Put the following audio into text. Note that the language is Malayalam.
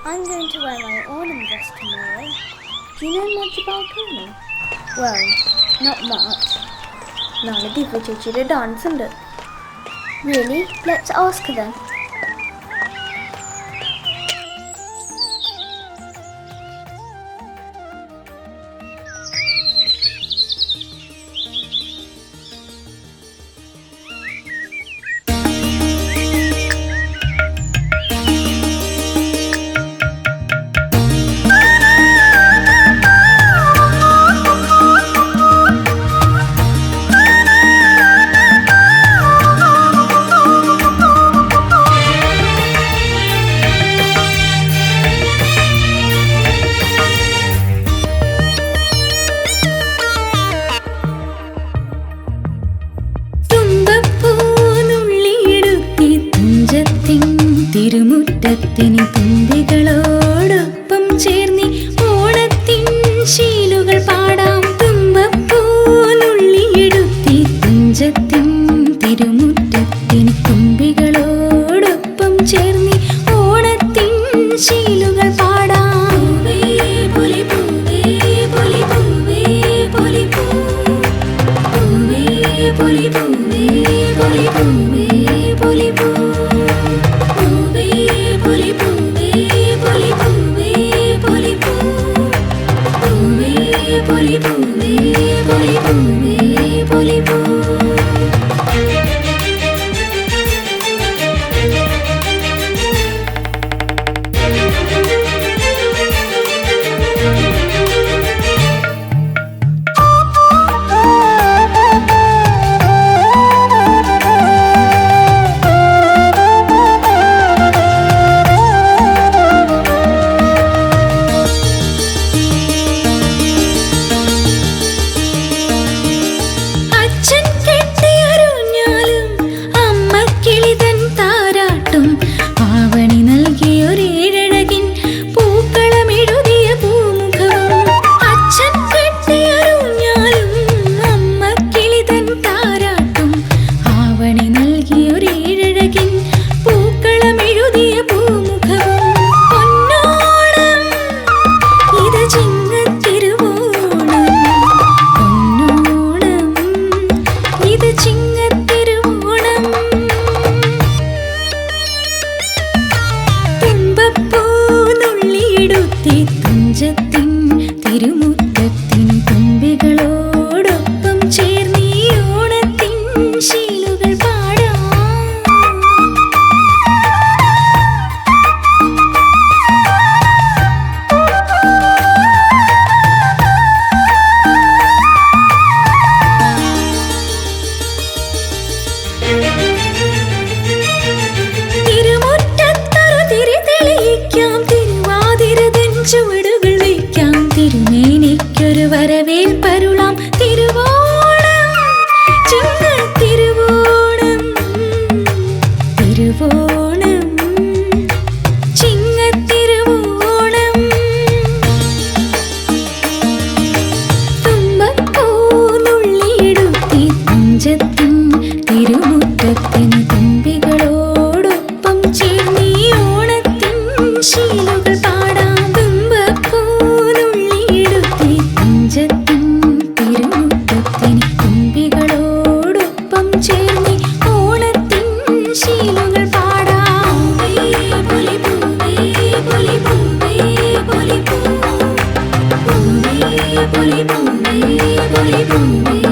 I'm going to wear my autumn dress tomorrow. Do you know much about Pony? Well, not much. നാളെ ദിവ്യ ചേച്ചിയുടെ ഡാൻസ് ഉണ്ട്. Really? Let's ask her then. തിരുമുറ്റത്തിന് തുമ്പികളോടൊപ്പം ചേർന്നി ഓണത്തിൻ ശീലുകൾ പാടാം. തുമ്പപ്പൂനുള്ളിയെടുത്തി തുഞ്ചത്തിൻ തിരുമുറ്റത്തിന് തുമ്പികളോടൊപ്പം ചേർന്നി ഓണത്തിൻ ശീലുകൾ പാടാം. പൂവേ പൂവേ പൊലി പൂവേ പൊലി പൂ പൂവേ പൊലി പൂവേ പൊലി പൂവേ പൊലി പൂ തുഞ്ചത്തിൻ തിരുമുറ്റത്തിൻ തുമ്പികളോടൊപ്പം ചേർന്നീ ഓണത്തിൻ ശീലുകൾ പാടാം. തിരുമുറ്റത്തൊരു തിരി തെളിയിക്കാം, തിരുവാതിരതൻ ചുവടുകൾ വയ്ക്കാം, തിരുമേനിക്കൊരു വരവേൽപ്പരുളാം. തിരുവോണം ചിങ്ങത്തിരുവോണം തിരുവോണം ചിങ്ങത്തിരുവോണം. തുമ്പപ്പൂനുള്ളിയെടുത്തി തുഞ്ചത്തിൻ തിരുമുറ്റത്തിന് തുമ്പികളോടൊപ്പം ചേർന്നീ ഓണത്തിൻ ശീലുകൾ പാടാം. തുമ്പപ്പൂനുള്ളിയെടുത്തി തുഞ്ചത്തിൻ തിരുമുറ്റത്തിന് തുമ്പികളോടൊപ്പം ചേർന്നീ ഓണത്തിൻ ശീലുകൾ പാടാം. പൂവേ പൂവേ പൊലി പൂവേ പൊലി പൂ പൂവേ പൊലി പൂവേ പൊലി പൂവേ